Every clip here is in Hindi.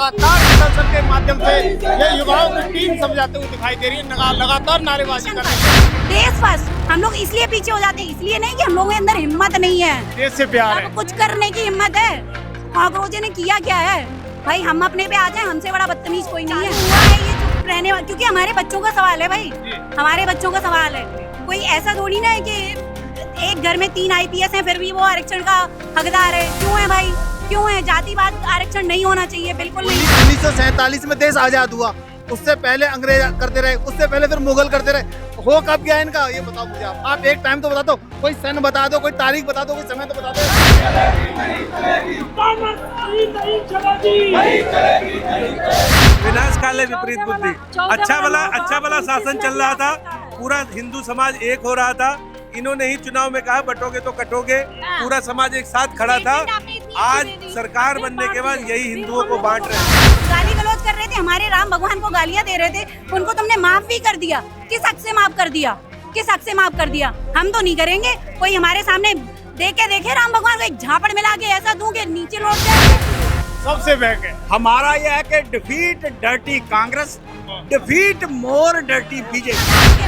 लगातार प्रदर्शन के माध्यम से ये युवाओं की टीम समझाते हुए दिखाई दे रही है, लगातार नारेबाजी कर रही है। देश फर्स्ट, हम लोग इसलिए पीछे हो जाते हैं, इसलिए नहीं कि हम लोगों के अंदर हिम्मत नहीं है, देश से प्यार है, अब कुछ करने की हिम्मत है। कांग्रेस ने किया क्या है भाई, हम अपने पे आ जाए, हमसे बड़ा बदतमीज कोई नहीं है। हुआ है ये चुप रहने वाला, क्योंकि हमारे बच्चों का सवाल है भाई, हमारे बच्चों का सवाल है। कोई ऐसा थोड़ी ना है कि एक घर में 3 IPS हैं फिर भी वो आरक्षण का हकदार है। क्यों है भाई, क्यों है? जातिवाद आरक्षण नहीं होना चाहिए, बिल्कुल नहीं। 1947 में देश आजाद हुआ, उससे पहले अंग्रेज करते रहे, उससे पहले फिर मुगल करते रहे। हो कब गया इनका, ये बताओ मुझे आप एक टाइम तो बता दो, कोई सन बता दो, कोई तारीख बता दो, कोई समय तो बता दो। विनाश काले विपरीत बुद्धि। अच्छा भला शासन चल रहा था, पूरा हिंदू समाज एक हो रहा था। इन्होंने ही चुनाव में कहा बटोगे तो कटोगे, पूरा समाज एक साथ खड़ा था। आज सरकार बनने के बाद यही हिंदुओं को बांट रहे हैं। गाली गलौज कर रहे थे, हमारे राम भगवान को गालियां दे रहे थे, उनको तुमने माफ भी कर दिया। किस हक से माफ कर दिया, किस हक से माफ कर दिया? हम तो नहीं करेंगे। कोई हमारे सामने देखे राम भगवान को एक झापड़ मिला के ऐसा दूं कि नीचे लौट जाए। सबसे बहक है हमारा यह है कि डिफीट डर्टी कांग्रेस, डिफीट मोर डर्टी बीजेपी।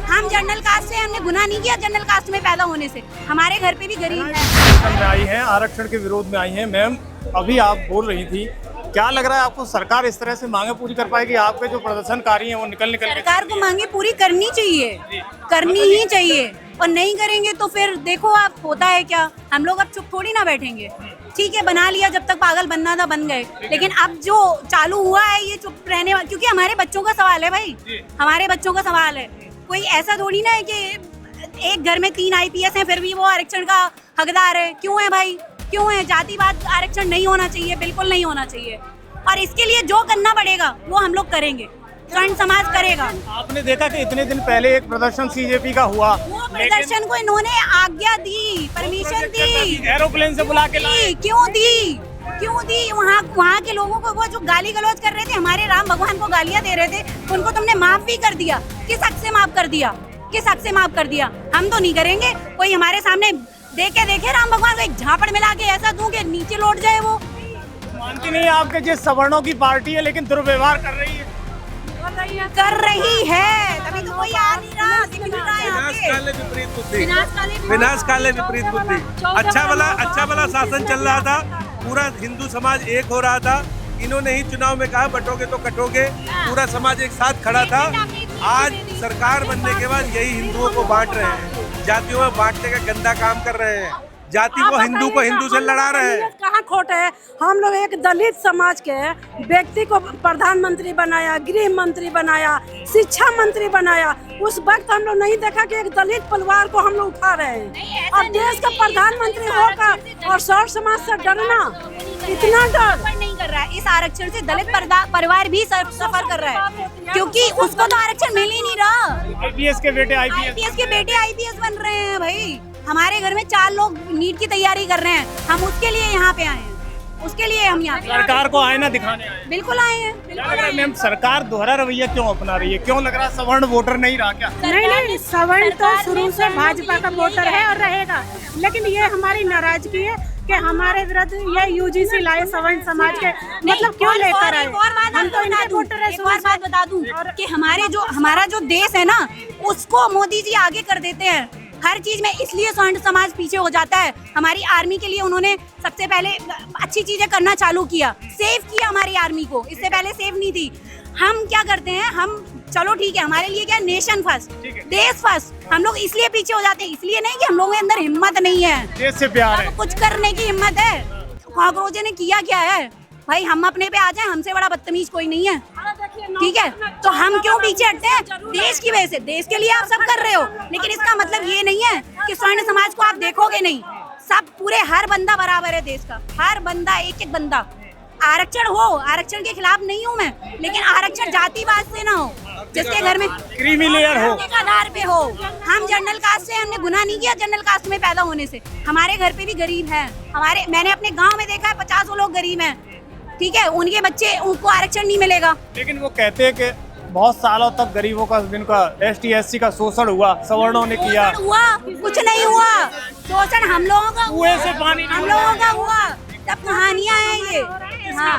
हम जनरल कास्ट से, हमने गुनाह नहीं किया जनरल कास्ट में पैदा होने से। हमारे घर पे भी गरीब है। आई है, आरक्षण के विरोध में आई है। मैम अभी आप बोल रही थी, क्या लग रहा है आपको सरकार इस तरह से मांगे पूरी कर पाएगी? आपके जो प्रदर्शनकारी हैं वो निकल सरकार को मांगे पूरी करनी चाहिए, करनी ही चाहिए। और नहीं करेंगे तो फिर देखो आप होता है क्या। हम लोग अब चुप थोड़ी ना बैठेंगे। ठीक है, बना लिया, जब तक पागल बनना था बन गए, लेकिन अब जो चालू हुआ है ये चुप रहने वाला, क्योंकि हमारे बच्चों का सवाल है भाई, हमारे बच्चों का सवाल है। कोई ऐसा थोड़ी ना है कि एक घर में 3 IPS हैं फिर भी वो आरक्षण का हकदार है। क्यों है भाई, क्यों है? जातिवाद आरक्षण नहीं होना चाहिए, बिल्कुल नहीं होना चाहिए। और इसके लिए जो करना पड़ेगा वो हम लोग करेंगे, स्वर्ण समाज करेगा। आपने देखा कि इतने दिन पहले एक प्रदर्शन CJP का हुआ, वो प्रदर्शन को इन्होंने आज्ञा दी, परमिशन दी, एरोप्लेन से बुला के लाए। क्यों दी? वहाँ के लोगों को, वो जो गाली गलौज कर रहे थे, हमारे राम भगवान को गालियां दे रहे थे, उनको तुमने माफ भी कर दिया। किस हक से माफ कर दिया, किस हक से माफ कर दिया? हम तो नहीं करेंगे। कोई हमारे सामने देखे राम भगवान को एक झापड़ मिला के ऐसा दूं कि नीचे लौट जाए। वो मानती नहीं है आपके जिस सवर्णों की पार्टी है, लेकिन दुर्व्यवहार कर रही है, तभी तो कोई आ नहीं रहा, दिख नहीं रहा यहाँ विनाश पे। काले विपरीत बुद्धि। विनाश काले विपरीत बुद्धि। अच्छा भला शासन चल रहा था, पूरा हिंदू समाज एक हो रहा था। इन्होंने ही चुनाव में कहा बटोगे तो कटोगे, पूरा समाज एक साथ खड़ा था। आज सरकार बनने के बाद यही हिंदुओं को बांट रहे हैं, जातियों में बांटने का गंदा काम कर रहे हैं। जाति को हिंदू से लड़ा रहे हैं। कहाँ खोट है? हम लोग एक दलित समाज के व्यक्ति को प्रधानमंत्री बनाया, गृह मंत्री बनाया, शिक्षा मंत्री बनाया। उस वक्त हम लोग नहीं देखा कि एक दलित परिवार को हम लोग उठा रहे हैं। अब देश का प्रधानमंत्री होकर और सर्व समाज से डरना, इतना डर नहीं कर रहा है। इस आरक्षण से दलित परिवार भी सफर कर रहा है, क्योंकि उसको तो आरक्षण मिल ही नहीं रहा। IPS के बेटे IPS बन रहे हैं भाई। हमारे घर में 4 लोग नीट की तैयारी कर रहे हैं, हम उसके लिए यहाँ पे आए हैं, उसके लिए हम यहाँ सरकार को आईना दिखाने आए हैं। बिल्कुल आए हैं, बिल्कुल आए हैं। मैम सरकार दोहरा रवैया क्यों अपना रही है? क्यों लग रहा है सवर्ण वोटर नहीं रहा क्या? नहीं, सवर्ण तो शुरू से भाजपा का वोटर है और रहेगा, लेकिन ये हमारी नाराजगी है कि हमारे विरुद्ध ये UGC लाए सवर्ण समाज के, मतलब क्यों लेकर आए? हम तो इनके वोटर है। एक और बात बता दूं कि हमारा जो देश है ना, उसको मोदी जी आगे कर देते हैं हर चीज में, इसलिए स्वर्ण समाज पीछे हो जाता है। हमारी आर्मी के लिए उन्होंने सबसे पहले अच्छी चीजें करना चालू किया, सेव किया हमारी आर्मी को, इससे पहले सेव नहीं थी। हम क्या करते हैं, हम चलो ठीक है, हमारे लिए क्या, नेशन फर्स्ट, देश फर्स्ट। हम लोग इसलिए पीछे हो जाते हैं, इसलिए नहीं कि हम लोगों के अंदर हिम्मत नहीं है, देश से प्यार है, कुछ करने की हिम्मत है। कांग्रेस ने किया क्या है भाई, हम अपने पे आ जाए, हमसे बड़ा बदतमीज कोई नहीं है। ठीक है, तो हम क्यों पीछे हटते हैं? देश की वजह से, देश के लिए आप सब कर रहे हो, लेकिन इसका मतलब ये नहीं है कि स्वर्ण समाज को आप देखोगे नहीं। सब पूरे हर बंदा बराबर है देश का, हर बंदा, एक बंदा। आरक्षण हो, आरक्षण के खिलाफ नहीं हूँ मैं, लेकिन आरक्षण जातिवाद से ना हो, जिसके घर में क्रीमी लेयर हो, के आधार पे हो। हम जनरल कास्ट से, हमने गुनाह नहीं किया जनरल कास्ट में पैदा होने से। हमारे घर पे भी गरीब हैं, मैंने अपने गाँव में देखा है 50 लोग गरीब हैं। ठीक है, उनके बच्चे, उनको आरक्षण नहीं मिलेगा। लेकिन वो कहते हैं कि बहुत सालों तक गरीबों का, जिनका ST SC का शोषण हुआ, सवर्णों ने किया। हुआ कुछ नहीं हुआ, शोषण हम लोगों का कुएं से पानी हम लोगों का हुआ। सब कहानियां हैं ये, हाँ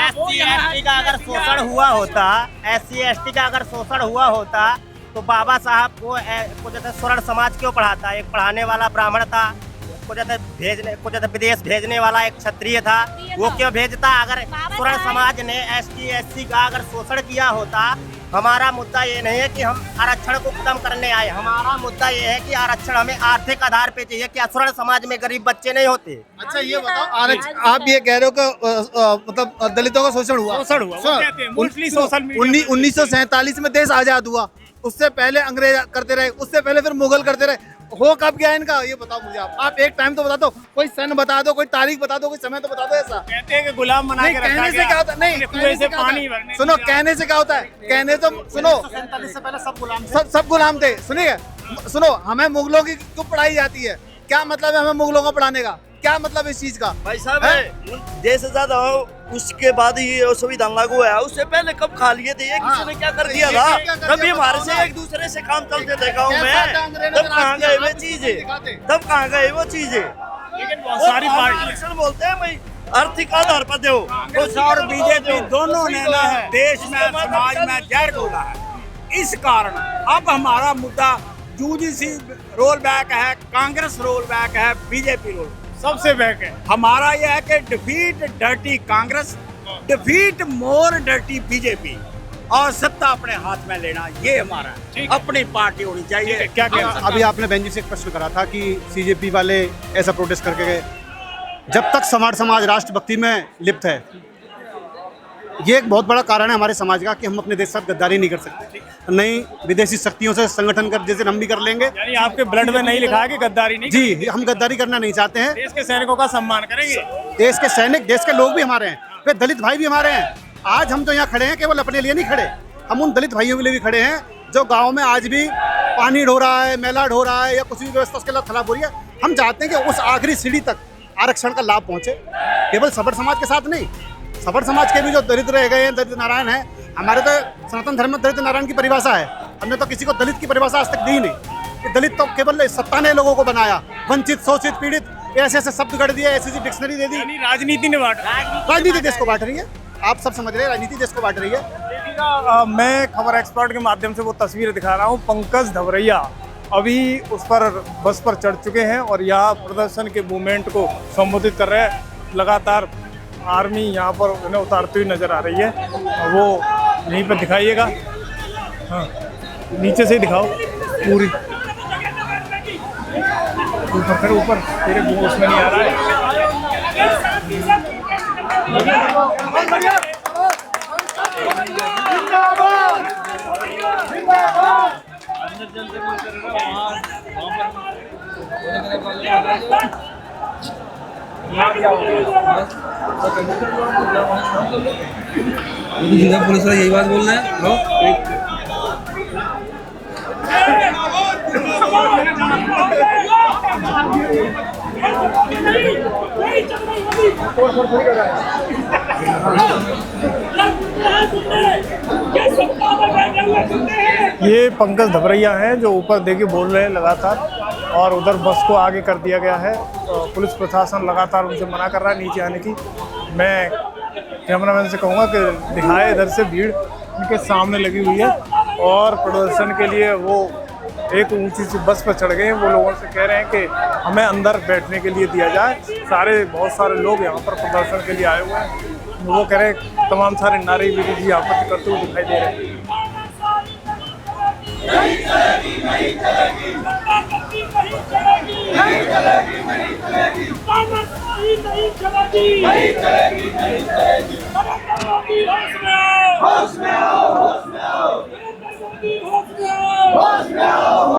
SC/ST का अगर शोषण हुआ होता, SC/ST का अगर शोषण हुआ होता तो बाबा साहब को जैसे स्वर्ण समाज क्यों पढ़ाता? एक पढ़ाने वाला ब्राह्मण था, को जैसे विदेश भेजने वाला एक क्षत्रिय था, वो क्यों भेजता? अगर स्वर्ण समाज ने ST/SC का अगर शोषण किया होता, हमारा मुद्दा ये नहीं है कि हम आरक्षण को खत्म करने आए, हमारा मुद्दा ये है कि आरक्षण हमें आर्थिक आधार पे चाहिए। क्या स्वर्ण समाज में गरीब बच्चे नहीं होते? अच्छा ये बताओ, आरक्षण आप ये कह रहे हो कि मतलब दलितों का शोषण हुआ? शोषण हुआ, वो कहते हैं, मोस्टली सोशल मीडिया 1947 में देश आजाद हुआ, उससे पहले अंग्रेज करते रहे, उससे पहले फिर मुगल करते रहे। हो कब गया इनका, ये बताओ मुझे आप एक टाइम तो बता दो, कोई सन बता दो, कोई तारीख बता दो, कोई समय तो बता दो। ऐसा कहते हैं कि गुलाम बना के रखा कहने से गया, क्या होता है? नहीं, कुएं से पानी भरने सुनो, कहने से क्या होता है? कहने तो सुनो, 47 से पहले सब गुलाम थे। सब गुलाम थे। सुनिए, सुनो, हमें मुगलों की क्यों पढ़ाई जाती है? क्या मतलब है हमें मुगलों को पढ़ाने का? क्या मतलब इस चीज का? भाई साहब देश आजाद हो उसके बाद ही ये संविधान लागू हुआ। उससे पहले कब खा लिए थे? ये किसी ने क्या कर दिया था? कभी हमारे से एक दूसरे से काम चलते थे गाँव में। तब कहाँ गए वो चीजें? तब कहाँ गए वो चीजें? लेकिन बहुत सारी पार्टियां बोलते हैं भाई आर्थिक आधार पर दो। और बीजेपी दोनों ने ना देश में समाज में जहर घोला है। इस कारण अब हमारा मुद्दा यूजीसी रोल बैक है, कांग्रेस रोल बैक है, बीजेपी रोल सबसे बैक है। हमारा यह है कि डिफीट डर्टी कांग्रेस, डिफीट मोर डर्टी बीजेपी, और सत्ता अपने हाथ में लेना, ये हमारा अपनी पार्टी होनी चाहिए। क्या कहना? अभी आपने बेंजी से एक प्रश्न करा था कि सीजेपी वाले ऐसा प्रोटेस्ट करके गए। जब तक समाज राष्ट्रभक्ति में लिप्त है, ये एक बहुत बड़ा कारण है हमारे समाज का कि हम अपने देश के साथ गद्दारी नहीं कर सकते, नहीं विदेशी शक्तियों से संगठन कर जैसे हम भी कर लेंगे। यानी आपके ब्लड में नहीं लिखा है कि गद्दारी नहीं? जी, हम गद्दारी करना नहीं चाहते हैं। देश के सैनिकों का सम्मान करेंगे। देश के सैनिक, देश के लोग भी हमारे हैं, वे दलित भाई भी हमारे हैं। आज हम जो यहाँ खड़े हैं केवल अपने लिए नहीं खड़े, हम उन दलित भाइयों के लिए भी खड़े हैं जो गाँव में आज भी पानी ढो रहा है, मेला ढो रहा है, या कुछ भी व्यवस्था उसके लिए खराब हो रही है। हम चाहते हैं कि उस आखिरी सीढ़ी तक आरक्षण का लाभ पहुँचे, केवल सबर समाज के साथ नहीं। सबर समाज के भी जो दरिद्र रह गए हैं, दलित नारायण है, हमारे तो सनातन धर्म में दलित नारायण की परिभाषा है। हमने तो किसी को दलित की परिभाषा आज तक दी नहीं कि दलित तो केवल सत्ता ने लोगों को बनाया, वंचित, शोषित, पीड़ित, ऐसे ऐसे शब्द गढ़ दिए, ऐसी डिक्शनरी दे दी। यानी राजनीति ने बांटा। राजनीति देश को बांट रही है, आप सब समझ रहे हैं, राजनीति देश को बांट रही है। मैं खबर एक्सपर्ट के माध्यम से वो तस्वीर दिखा रहा हूँ। पंकज धवरैया अभी उस पर बस पर चढ़ चुके हैं और यहाँ प्रदर्शन के मूवमेंट को संबोधित कर रहे हैं। लगातार आर्मी यहाँ पर उन्हें उतारती हुई नजर आ रही है, वो यहीं पर दिखाइएगा। हाँ, नीचे से दिखाओ पूरी, ऊपर ऊपर, तेरे होश में नहीं आ रहा है। पुलिस वाले यही बात बोल रहे हैं। ये पंकज धवरैया हैं जो ऊपर देखिए बोल रहे हैं लगातार, और उधर बस को आगे कर दिया गया है। तो पुलिस प्रशासन लगातार उनसे मना कर रहा है नीचे आने की। मैं कैमरामैन से कहूँगा कि दिखाए, इधर से भीड़ उनके सामने लगी हुई है और प्रदर्शन के लिए वो एक ऊंची सी बस पर चढ़ गए हैं। वो लोगों से कह रहे हैं कि हमें अंदर बैठने के लिए दिया जाए। बहुत सारे लोग यहाँ पर प्रदर्शन के लिए आए हुए हैं। वो कह रहे हैं, तमाम सारे नारे भी आपत्ति करते हुए दिखाई दे रहे हैं। होश में आओ।